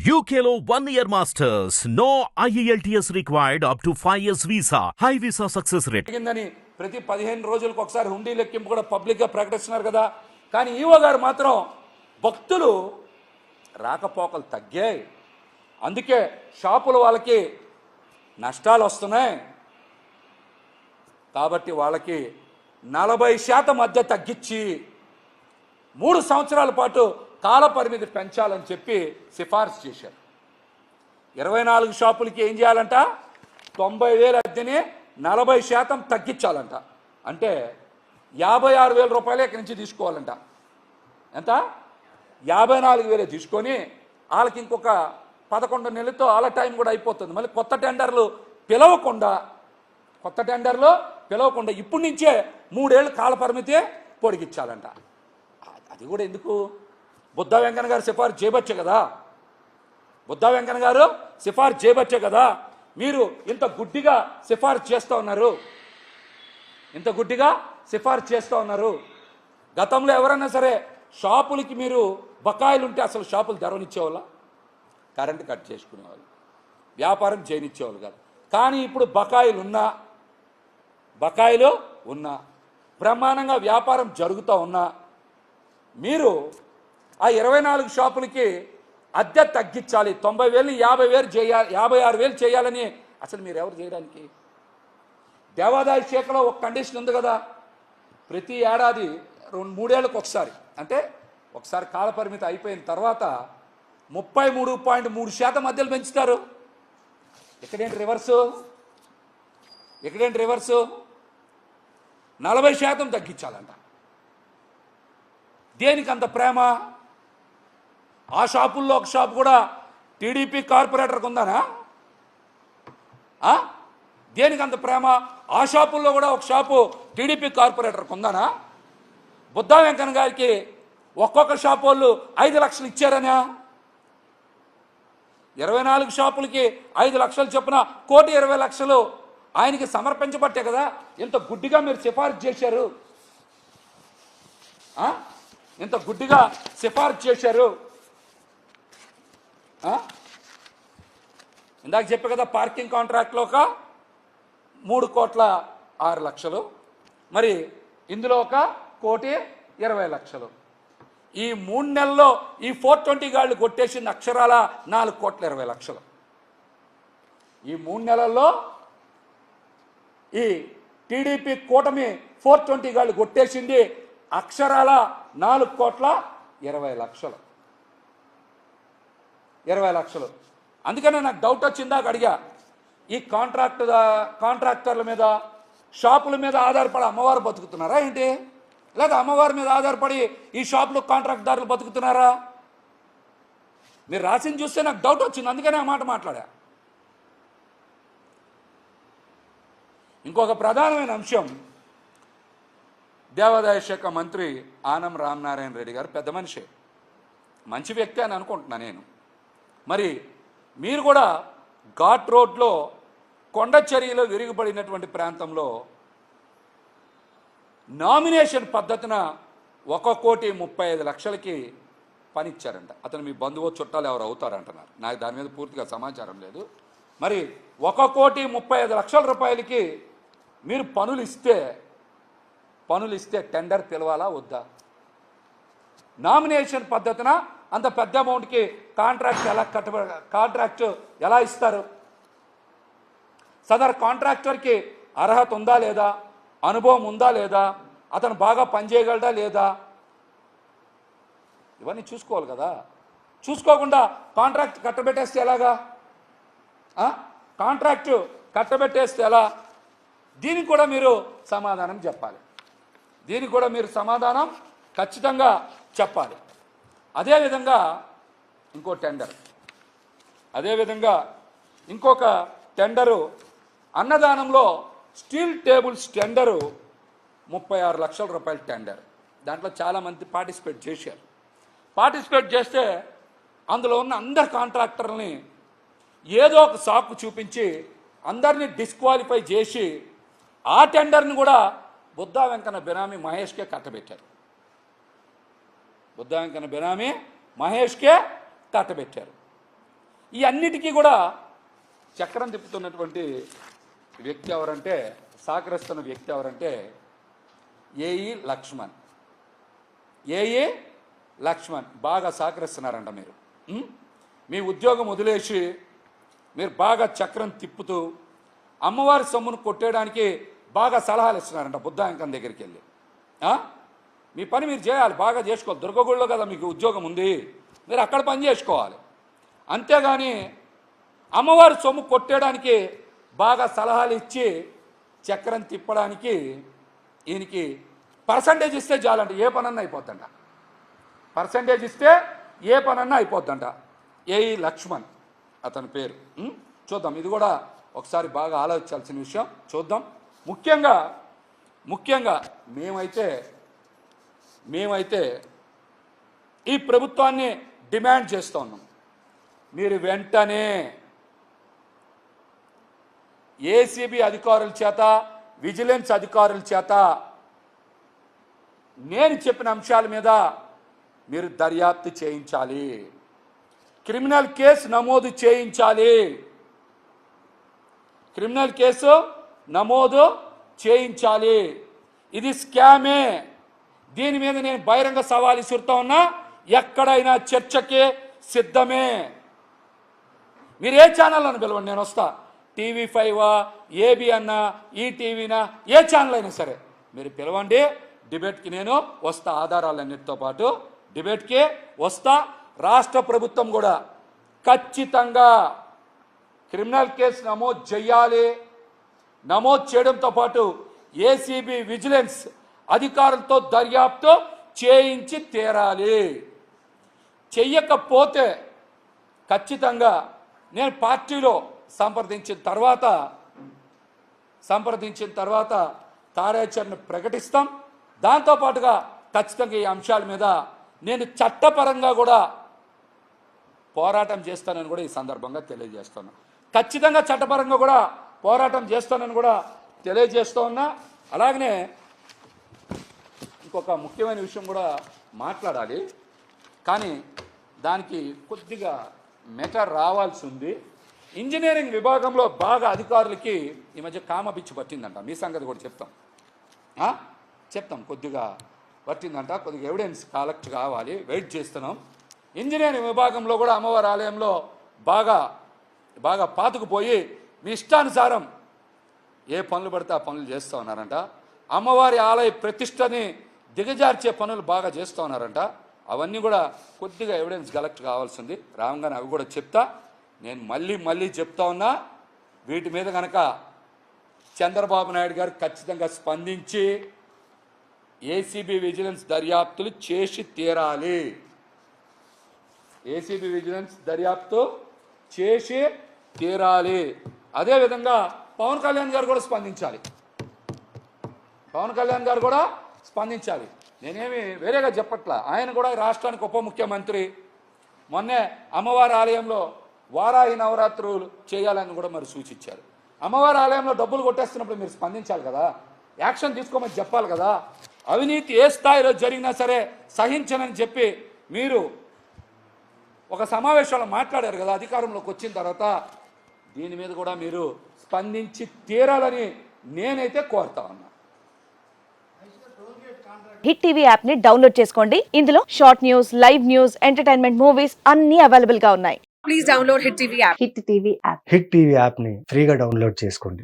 UKLO 1 year masters. No IELTS required up to 5 years visa. High visa success rate. ప్రతి 15 రోజులకు ఒకసారి హుండీ లెక్కింపు కూడా పబ్లిక్గా ప్రకటిస్తున్నారు కదా. కానీ ఈవో గారు మాత్రం భక్తులు రాకపోకలు తగ్గాయి, అందుకే షాపుల వాళ్ళకి నష్టాలు వస్తున్నాయి కాబట్టి వాళ్ళకి 40% మధ్య తగ్గించి 3 సంవత్సరాల పాటు కాల పరిమితి పెంచాలని చెప్పి సిఫార్సు చేశారు. 24 షాపులకి ఏం చేయాలంట, 90,000 అద్దెని 40% తగ్గించాలంట. అంటే 56,000 రూపాయలు ఇక్కడి నుంచి తీసుకోవాలంట. ఎంత? 54,000 తీసుకొని వాళ్ళకి ఇంకొక 11 నెలలతో వాళ్ళ టైం కూడా అయిపోతుంది. మళ్ళీ కొత్త టెండర్లు పిలవకుండా ఇప్పటి నుంచే 3 ఏళ్ళు కాల పరిమితి పొడిగించాలంట. అది కూడా ఎందుకు? బుద్ధా వెంకన్న గారు సిఫార్సు చేయబట్టే కదా. మీరు ఇంత గుడ్డిగా సిఫార్సు చేస్తూ ఉన్నారు. గతంలో ఎవరైనా సరే షాపులకి మీరు బకాయిలు ఉంటే అసలు షాపులు తెరవనిచ్చేవాళ్ళ, కరెంటు కట్ చేసుకునేవాళ్ళు, వ్యాపారం చేయనిచ్చేవాళ్ళు కాదు. కానీ ఇప్పుడు బకాయిలు ఉన్నా బ్రహ్మాండంగా వ్యాపారం జరుగుతూ ఉన్నా మీరు ఆ 24 షాపులకి అద్దె తగ్గించాలి, 90,000ని 50,000 చేయాలి, 56,000 చేయాలని అసలు మీరు ఎవరు చేయడానికి? దేవాదాయ శాఖలో ఒక కండిషన్ ఉంది కదా, ప్రతి ఏడాది 2-3 ఏళ్ళకి ఒకసారి, అంటే ఒకసారి కాలపరిమితి అయిపోయిన తర్వాత 33.3% మధ్యలో పెంచుతారు. ఎక్కడేంటి రివర్సు? 40% తగ్గించాలంట. దేనికి అంత ప్రేమ? ఆ షాపుల్లో ఒక షాపు కూడా టీడీపీ కార్పొరేటర్కి ఉందానా? దేనికి అంత ప్రేమ? ఆ షాపుల్లో కూడా ఒక షాపు టీడీపీ కార్పొరేటర్కి ఉందానా? బుద్ధా వెంకన్న గారికి ఒక్కొక్క షాపు వాళ్ళు 5 లక్షలు ఇచ్చారనా? 24 షాపులకి 5 లక్షలు చొప్పున 1,20,00,000 ఆయనకి సమర్పించబట్టే కదా ఇంత గుడ్డిగా మీరు సిఫార్సు చేశారు. ఇందాక చెప్పే కదా, పార్కింగ్ కాంట్రాక్ట్లో ఒక 3,06,00,000, మరి ఇందులో ఒక 1,20,00,000. ఈ 3 నెలల్లో ఈ 420 గాళ్ళు కొట్టేసింది అక్షరాల 4,20,00,000. ఈ 3 నెలల్లో ఈ టీడీపీ కూటమి 420 గాళ్ళు కొట్టేసింది అక్షరాల 4,20,00,000. అందుకనే నాకు డౌట్ వచ్చిందాక అడిగా, ఈ కాంట్రాక్టర్ల మీద, షాపుల మీద ఆధారపడి అమ్మవారు బతుకుతున్నారా ఏంటి, లేదా అమ్మవారి మీద ఆధారపడి ఈ షాపులు కాంట్రాక్ట్దారులు బతుకుతున్నారా? మీరు రాసింది చూస్తే నాకు డౌట్ వచ్చింది, అందుకనే ఆ మాట మాట్లాడా. ఇంకొక ప్రధానమైన అంశం, దేవాదాయ శాఖ మంత్రి ఆనం రామనారాయణ రెడ్డి గారు పెద్ద మనిషి, మంచి వ్యక్తి అని అనుకుంటున్నా నేను. మరి మీరు కూడా ఘాట్ రోడ్లో కొండచర్యలో విరిగిపడినటువంటి ప్రాంతంలో నామినేషన్ పద్ధతిన 1,35,00,000కి పని ఇచ్చారంట. అతను మీ బంధువు చుట్టాలు ఎవరు అవుతారంటున్నారు, నాకు దాని మీద పూర్తిగా సమాచారం లేదు. మరి 1,35,00,000 రూపాయలకి మీరు పనులు ఇస్తే టెండర్ పిలవాలా వద్దా? నామినేషన్ పద్ధతిన అంత పెద్ద అమౌంట్కి కాంట్రాక్ట్ ఎలా ఇస్తారు? సదర్ కాంట్రాక్టర్కి అర్హత ఉందా లేదా, అనుభవం ఉందా లేదా, అతను బాగా పనిచేయగలడా లేదా, ఇవన్నీ చూసుకోవాలి కదా. చూసుకోకుండా కాంట్రాక్ట్ కట్టబెట్టేస్తే ఎలాగా? ఎలా? దీనికి కూడా మీరు సమాధానం చెప్పాలి. ఖచ్చితంగా చెప్పాలి. అదేవిధంగా ఇంకొక టెండరు, అన్నదానంలో స్టీల్ టేబుల్స్ టెండరు 36 లక్షల రూపాయల టెండర్. దాంట్లో చాలామంది పార్టిసిపేట్ చేస్తే అందులో ఉన్న అందరు కాంట్రాక్టర్ని ఏదో ఒక సాకు చూపించి అందరినీ డిస్క్వాలిఫై చేసి ఆ టెండర్ని కూడా బుద్ధా వెంకన్న బినామీ మహేష్కే కట్టబెట్టారు. బుద్ధా వెంకన్న బినామీ మహేష్కే కట్టబెట్టారు. ఈ అన్నిటికీ కూడా చక్రం తిప్పుతున్నటువంటి వ్యక్తి ఎవరంటే, సహకరిస్తున్న వ్యక్తి ఎవరంటే ఏఈ లక్ష్మణ్. ఏఈ లక్ష్మణ్ బాగా సహకరిస్తున్నారంట. మీరు మీ ఉద్యోగం వదిలేసి మీరు బాగా చక్రం తిప్పుతూ అమ్మవారి సొమ్మును కొట్టేయడానికి బాగా సలహాలు ఇస్తున్నారంట బుద్ధాంకం దగ్గరికి వెళ్ళి. మీ పని మీరు చేయాలి, బాగా చేసుకోవాలి. దుర్గగుడిలో కదా మీకు ఉద్యోగం ఉంది, మీరు అక్కడ పని చేసుకోవాలి. అంతేగాని అమ్మవారి సొమ్ము కొట్టేయడానికి బాగా సలహాలు ఇచ్చి చక్రం తిప్పడానికి ఈయనకి పర్సంటేజ్ ఇస్తే చాలంట, ఏ పనన్నా అయిపోద్దంట. పర్సంటేజ్ ఇస్తే ఏ పనన్నా అయిపోద్దంట. ఏఈ లక్ష్మణ్ అతని పేరు. చూద్దాం, ఇది కూడా ఒకసారి బాగా ఆలోచించాల్సిన విషయం. చూద్దాం. ముఖ్యంగా మేమైతే ఈ ప్రభుత్వాన్ని డిమాండ్ చేస్తూ ఉన్నాం. మీరు వెంటనే ఏసీబీ అధికారుల చేత, విజిలెన్స్ అధికారుల చేత నేను చెప్పిన అంశాల మీద మీరు దర్యాప్తు చేయించాలి, క్రిమినల్ కేసు నమోదు చేయించాలి. క్రిమినల్ కేసు నమోదు చేయించాలి. ఇది స్కామే. దీని మీద నేను బహిరంగ సవాల్ విసురుతా ఉన్నా. ఎక్కడైనా చర్చకి సిద్ధమే. మీరు ఏ ఛానల్ అని పిలవండి, నేను వస్తా. TV5 ఏబి అన్నా, ఈటీవీనా, ఏ ఛానల్ అయినా సరే మీరు పిలవండి. డిబేట్కి నేను వస్తా, ఆధారాలన్నిటితో పాటు డిబేట్కి వస్తా. రాష్ట్ర ప్రభుత్వం కూడా ఖచ్చితంగా క్రిమినల్ కేసు నమోదు చేయాలి. నమోదు చేయడంతో పాటు ఏసీబీ విజిలెన్స్ అధికారులతో దర్యాప్తు చేయించి తీరాలి. చెయ్యకపోతే ఖచ్చితంగా నేను పార్టీలో సంప్రదించిన తర్వాత కార్యాచరణ ప్రకటిస్తాం. దాంతోపాటుగా ఖచ్చితంగా ఈ అంశాల మీద నేను చట్టపరంగా కూడా పోరాటం చేస్తానని కూడా ఈ సందర్భంగా తెలియజేస్తున్నాను. ఖచ్చితంగా చట్టపరంగా కూడా పోరాటం చేస్తానని కూడా తెలియజేస్తూ ఉన్నా. అలాగనే ఇంకొక ముఖ్యమైన విషయం కూడా మాట్లాడాలి, కానీ దానికి కొద్దిగా మెటర్ రావాల్సి ఉంది. ఇంజనీరింగ్ విభాగంలో బాగా అధికారులకి ఈ మధ్య కామపిచ్చి పట్టిందంట. మీ సంగతి కూడా చెప్తాం. కొద్దిగా పట్టిందంట. కొద్దిగా ఎవిడెన్స్ కలెక్ట్ కావాలి, వెయిట్ చేస్తున్నాం. ఇంజనీరింగ్ విభాగంలో కూడా అమ్మవారి ఆలయంలో బాగా పాతుకుపోయి మీ ఇష్టానుసారం ఏ పనులు పడితే ఆ పనులు చేస్తూ ఉన్నారంట. అమ్మవారి ఆలయ ప్రతిష్టని దిగజార్చే పనులు బాగా చేస్తూ ఉన్నారంట. అవన్నీ కూడా కొద్దిగా ఎవిడెన్స్ కలెక్ట్ కావాల్సింది. రాగానే అవి కూడా చెప్తా. నేను మళ్ళీ చెప్తా ఉన్నా, వీటి మీద కనుక చంద్రబాబు నాయుడు గారు ఖచ్చితంగా స్పందించి ఏసీబీ విజిలెన్స్ దర్యాప్తులు చేసి తీరాలి. ఏసీబీ విజిలెన్స్ దర్యాప్తు చేసి తీరాలి. అదేవిధంగా పవన్ కళ్యాణ్ గారు కూడా స్పందించాలి. నేనేమి వేరేగా చెప్పట్లా. ఆయన కూడా రాష్ట్రానికి ఉప ముఖ్యమంత్రి. మొన్నే అమ్మవారి ఆలయంలో వారాహి నవరాత్రులు చేయాలని కూడా మరి సూచించారు. అమ్మవారి ఆలయంలో డబ్బులు కొట్టేస్తున్నప్పుడు మీరు స్పందించాలి కదా, యాక్షన్ తీసుకోమని చెప్పాలి కదా. అవినీతి ఏ స్థాయిలో జరిగినా సరే సహించనని చెప్పి మీరు ఒక సమావేశంలో మాట్లాడారు కదా అధికారంలోకి వచ్చిన తర్వాత. దీని మీద కూడా మీరు స్పందించి తీరాలని నేనైతే కోరుతా ఉన్నా. హిట్ టీవీ యాప్ ని డౌన్లోడ్ చేసుకోండి. ఇందులో short news, live news, entertainment movies అన్ని అవైలబుల్ గా ఉన్నాయి. Please download hit TV app. Hit TV app ని ఫ్రీగా డౌన్లోడ్ చేసుకోండి.